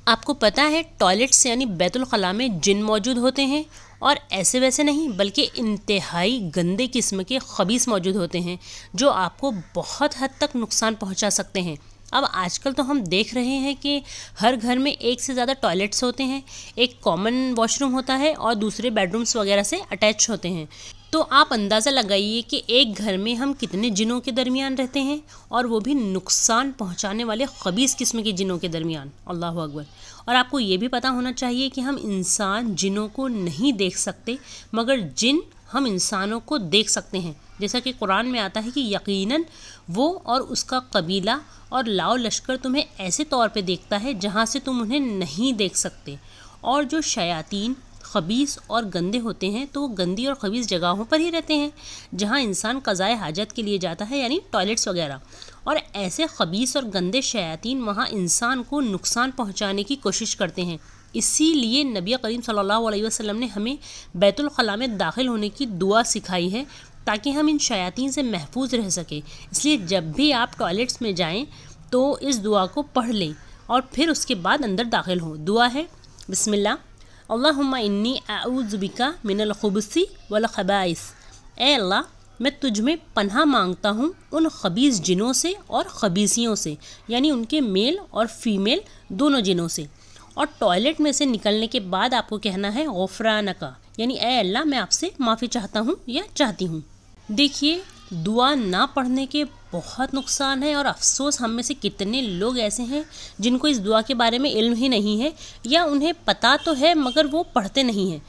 آپ کو پتہ ہے ٹوائلٹس یعنی بیت الخلاء میں جن موجود ہوتے ہیں، اور ایسے ویسے نہیں بلکہ انتہائی گندے قسم کے خبیث موجود ہوتے ہیں جو آپ کو بہت حد تک نقصان پہنچا سکتے ہیں۔ اب آج کل تو ہم دیکھ رہے ہیں کہ ہر گھر میں ایک سے زیادہ ٹوائلٹس ہوتے ہیں، ایک کامن واش روم ہوتا ہے اور دوسرے بیڈ رومس وغیرہ سے اٹیچ ہوتے ہیں۔ تو آپ اندازہ لگائیے کہ ایک گھر میں ہم کتنے جنوں کے درمیان رہتے ہیں، اور وہ بھی نقصان پہنچانے والے خبیث قسم کے جنوں کے درمیان۔ اللہ اکبر۔ اور آپ کو یہ بھی پتہ ہونا چاہیے کہ ہم انسان جنوں کو نہیں دیکھ سکتے، مگر جن ہم انسانوں کو دیکھ سکتے ہیں، جیسا کہ قرآن میں آتا ہے کہ یقیناً وہ اور اس کا قبیلہ اور لاؤ لشکر تمہیں ایسے طور پہ دیکھتا ہے جہاں سے تم انہیں نہیں دیکھ سکتے۔ اور جو شیاطین خبیث اور گندے ہوتے ہیں تو وہ گندی اور خبیث جگہوں پر ہی رہتے ہیں جہاں انسان قضائے حاجت کے لیے جاتا ہے، یعنی ٹوائلٹس وغیرہ، اور ایسے خبیث اور گندے شیاطین وہاں انسان کو نقصان پہنچانے کی کوشش کرتے ہیں۔ اسی لیے نبی کریم صلی اللہ علیہ وسلم نے ہمیں بیت الخلاء میں داخل ہونے کی دعا سکھائی ہے تاکہ ہم ان شیاطین سے محفوظ رہ سکیں۔ اس لیے جب بھی آپ ٹوائلٹس میں جائیں تو اس دعا کو پڑھ لیں اور پھر اس کے بعد اندر داخل ہوں۔ دعا ہے، بسم اللہ، اللہم انی اعوذ بک من الخبث والخبائث۔ اے اللہ، میں تجھ میں پناہ مانگتا ہوں ان خبیث جنوں سے اور خبیثیوں سے، یعنی ان کے میل اور فیمیل دونوں جنوں سے۔ اور ٹوائلٹ میں سے نکلنے کے بعد آپ کو کہنا ہے غفرانک، یعنی اے اللہ میں آپ سے معافی چاہتا ہوں یا چاہتی ہوں۔ دیکھیے، دعا نہ پڑھنے کے بہت نقصان ہے، اور افسوس ہم میں سے کتنے لوگ ایسے ہیں جن کو اس دعا کے بارے میں علم ہی نہیں ہے، یا انہیں پتہ تو ہے مگر وہ پڑھتے نہیں ہیں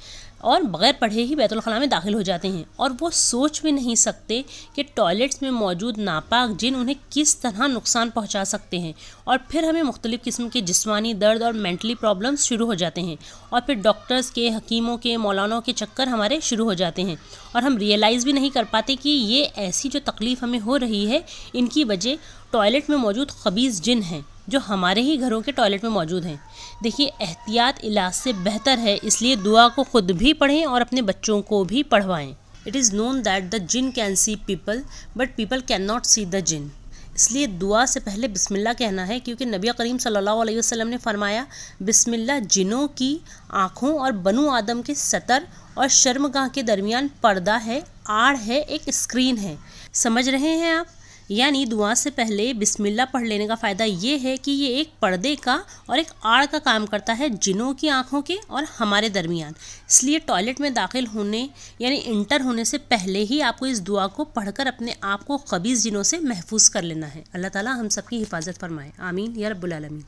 اور بغیر پڑھے ہی بیت الخلاء میں داخل ہو جاتے ہیں، اور وہ سوچ بھی نہیں سکتے کہ ٹوائلٹس میں موجود ناپاک جن انہیں کس طرح نقصان پہنچا سکتے ہیں، اور پھر ہمیں مختلف قسم کے جسمانی درد اور مینٹلی پرابلمس شروع ہو جاتے ہیں، اور پھر ڈاکٹرز کے، حکیموں کے، مولانوں کے چکر ہمارے شروع ہو جاتے ہیں، اور ہم ریئلائز بھی نہیں کر پاتے کہ یہ ایسی جو تکلیف ہمیں ہو رہی ہے ان کی وجہ ٹوائلٹ میں موجود خبیث جن ہیں جو ہمارے ہی گھروں کے ٹوائلٹ میں موجود ہیں۔ دیکھیے، احتیاط علاج سے بہتر ہے، اس لیے دعا کو خود بھی پڑھیں اور اپنے بچوں کو بھی پڑھوائیں۔ It is known that the jinn can see people but people cannot see the jinn۔ اس لیے دعا سے پہلے بسم اللہ کہنا ہے، کیونکہ نبی کریم صلی اللہ علیہ وسلم نے فرمایا بسم اللہ جنوں کی آنکھوں اور بنو آدم کے ستر اور شرمگاہ کے درمیان پردہ ہے، آڑ ہے، ایک اسکرین ہے۔ سمجھ رہے ہیں آپ؟ یعنی دعا سے پہلے بسم اللہ پڑھ لینے کا فائدہ یہ ہے کہ یہ ایک پردے کا اور ایک آڑ کا کام کرتا ہے جنوں کی آنکھوں کے اور ہمارے درمیان۔ اس لیے ٹوائلٹ میں داخل ہونے یعنی انٹر ہونے سے پہلے ہی آپ کو اس دعا کو پڑھ کر اپنے آپ کو خبیث جنوں سے محفوظ کر لینا ہے۔ اللہ تعالیٰ ہم سب کی حفاظت فرمائے، آمین یا رب العالمین۔